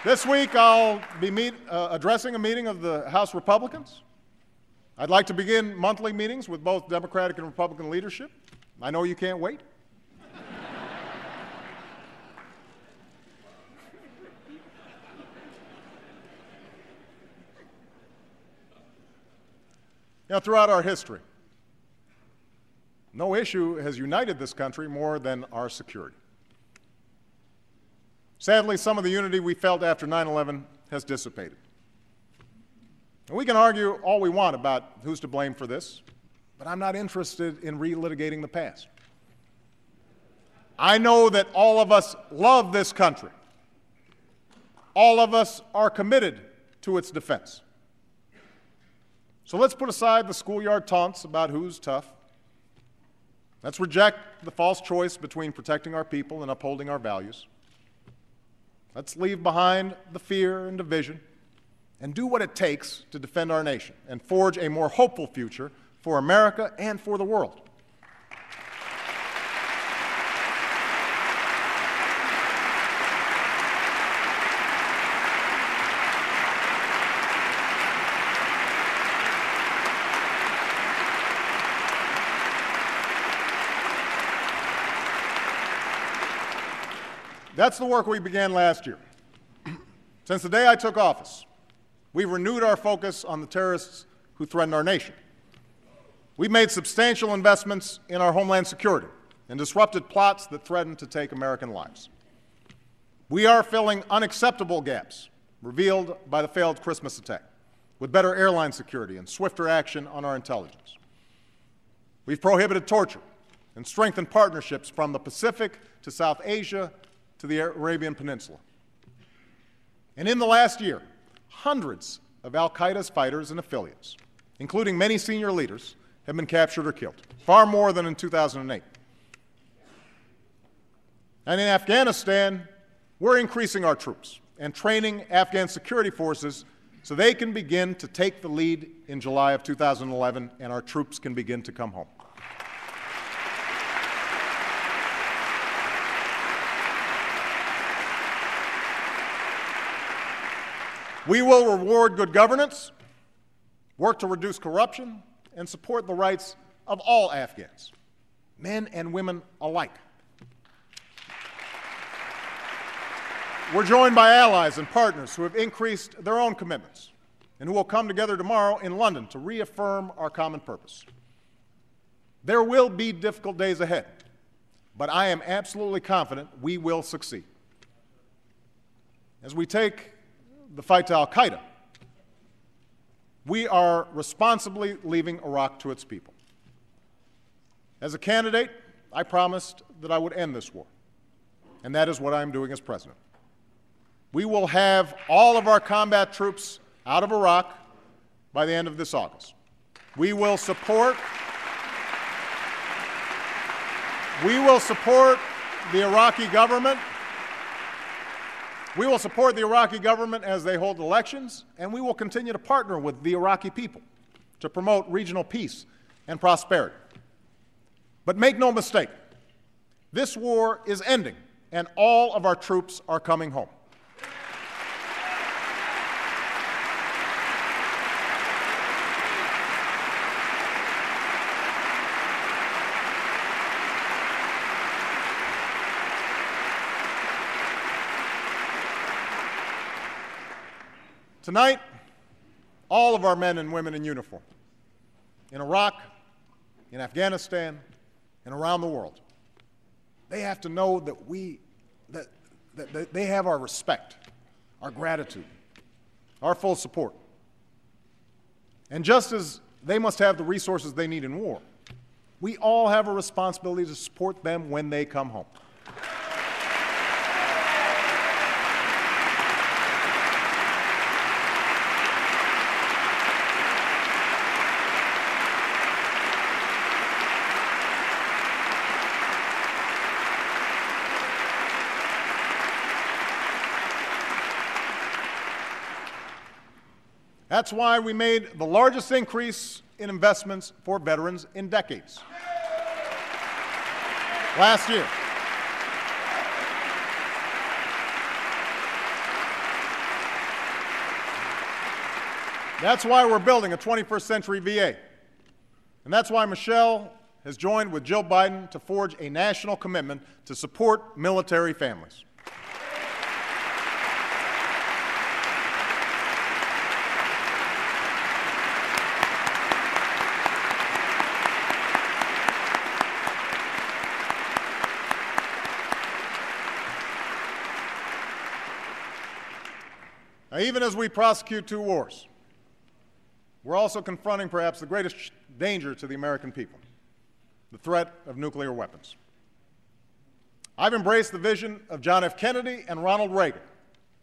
This week I'll be addressing a meeting of the House Republicans. I'd like to begin monthly meetings with both Democratic and Republican leadership. I know you can't wait. Throughout our history, no issue has united this country more than our security. Sadly, some of the unity we felt after 9/11 has dissipated. And we can argue all we want about who's to blame for this, but I'm not interested in relitigating the past. I know that all of us love this country. All of us are committed to its defense. So let's put aside the schoolyard taunts about who's tough. Let's reject the false choice between protecting our people and upholding our values. Let's leave behind the fear and division and do what it takes to defend our nation and forge a more hopeful future for America and for the world. That's the work we began last year. Since the day I took office, we've renewed our focus on the terrorists who threaten our nation. We've made substantial investments in our homeland security and disrupted plots that threaten to take American lives. We are filling unacceptable gaps revealed by the failed Christmas attack with better airline security and swifter action on our intelligence. We've prohibited torture and strengthened partnerships from the Pacific to South Asia to the Arabian Peninsula. And in the last year, hundreds of al-Qaeda's fighters and affiliates, including many senior leaders, have been captured or killed, far more than in 2008. And in Afghanistan, we're increasing our troops and training Afghan security forces so they can begin to take the lead in July of 2011 and our troops can begin to come home. We will reward good governance, work to reduce corruption, and support the rights of all Afghans, men and women alike. We're joined by allies and partners who have increased their own commitments and who will come together tomorrow in London to reaffirm our common purpose. There will be difficult days ahead, but I am absolutely confident we will succeed. As we take the fight to al-Qaeda, we are responsibly leaving Iraq to its people. As a candidate, I promised that I would end this war, and that is what I am doing as president. We will have all of our combat troops out of Iraq by the end of this August. We will support the Iraqi government. We will support the Iraqi government as they hold elections, and we will continue to partner with the Iraqi people to promote regional peace and prosperity. But make no mistake, this war is ending, and all of our troops are coming home. Tonight, all of our men and women in uniform, in Iraq, in Afghanistan, and around the world, they have to know that that they have our respect, our gratitude, our full support. And just as they must have the resources they need in war, we all have a responsibility to support them when they come home. That's why we made the largest increase in investments for veterans in decades. Last year, That's why we're building a 21st century VA. And that's why Michelle has joined with Jill Biden to forge a national commitment to support military families. Now, even as we prosecute two wars, we're also confronting perhaps the greatest danger to the American people, the threat of nuclear weapons. I've embraced the vision of John F. Kennedy and Ronald Reagan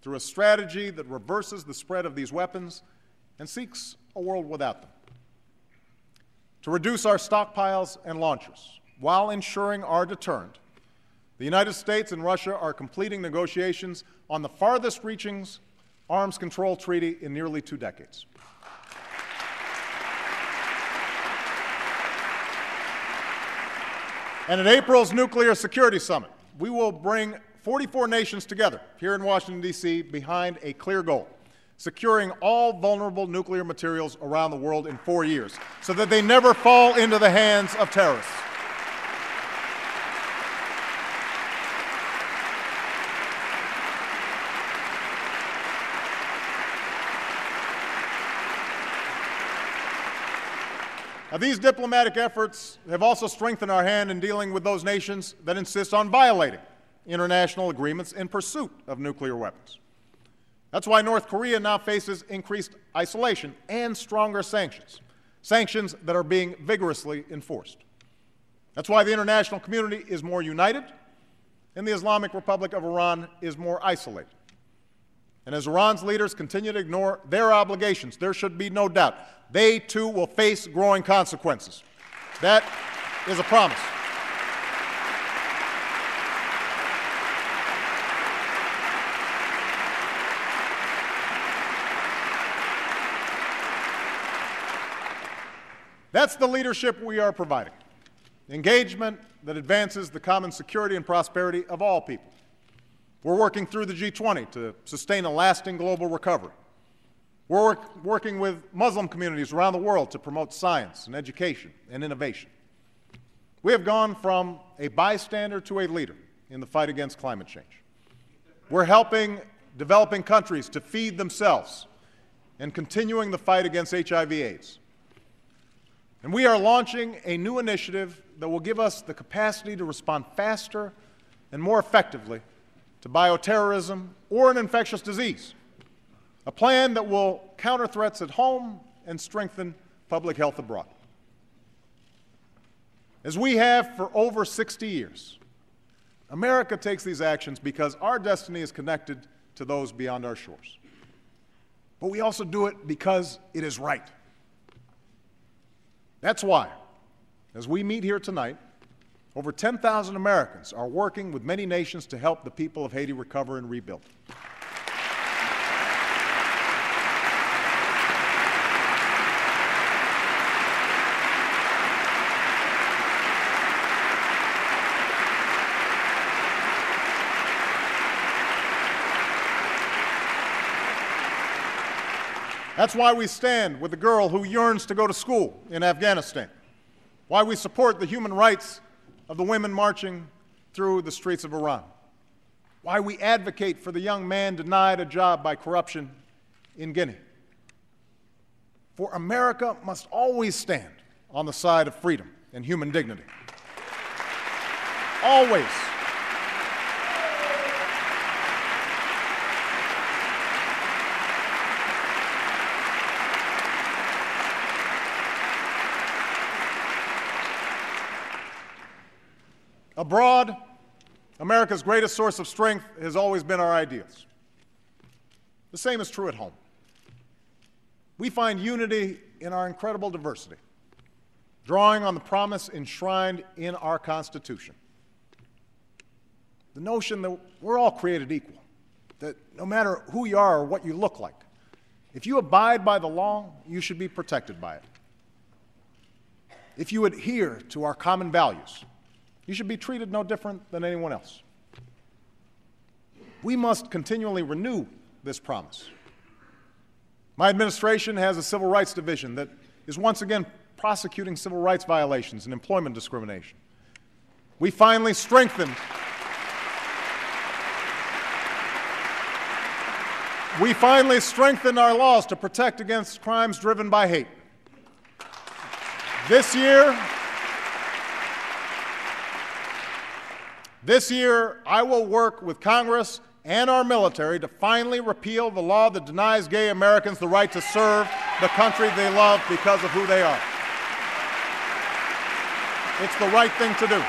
through a strategy that reverses the spread of these weapons and seeks a world without them. To reduce our stockpiles and launchers while ensuring our deterrent, the United States and Russia are completing negotiations on the farthest-reaching arms control treaty in nearly 2 decades. And at April's Nuclear Security Summit, we will bring 44 nations together here in Washington, D.C. behind a clear goal: securing all vulnerable nuclear materials around the world in 4 years so that they never fall into the hands of terrorists. Now, these diplomatic efforts have also strengthened our hand in dealing with those nations that insist on violating international agreements in pursuit of nuclear weapons. That's why North Korea now faces increased isolation and stronger sanctions, sanctions that are being vigorously enforced. That's why the international community is more united and the Islamic Republic of Iran is more isolated. And as Iran's leaders continue to ignore their obligations, there should be no doubt they, too, will face growing consequences. That is a promise. That's the leadership we are providing. Engagement that advances the common security and prosperity of all people. We're working through the G20 to sustain a lasting global recovery. We're working with Muslim communities around the world to promote science and education and innovation. We have gone from a bystander to a leader in the fight against climate change. We're helping developing countries to feed themselves and continuing the fight against HIV/AIDS. And we are launching a new initiative that will give us the capacity to respond faster and more effectively to bioterrorism or an infectious disease, a plan that will counter threats at home and strengthen public health abroad. As we have for over 60 years, America takes these actions because our destiny is connected to those beyond our shores. But we also do it because it is right. That's why, as we meet here tonight, over 10,000 Americans are working with many nations to help the people of Haiti recover and rebuild. That's why we stand with the girl who yearns to go to school in Afghanistan, why we support the human rights of the women marching through the streets of Iran, why we advocate for the young man denied a job by corruption in Guinea. For America must always stand on the side of freedom and human dignity. Always. Abroad, America's greatest source of strength has always been our ideals. The same is true at home. We find unity in our incredible diversity, drawing on the promise enshrined in our Constitution. The notion that we're all created equal, that no matter who you are or what you look like, if you abide by the law, you should be protected by it. If you adhere to our common values, you should be treated no different than anyone else. We must continually renew this promise. My administration has a civil rights division that is once again prosecuting civil rights violations and employment discrimination. We finally strengthened our laws to protect against crimes driven by hate. This year, I will work with Congress and our military to finally repeal the law that denies gay Americans the right to serve the country they love because of who they are. It's the right thing to do.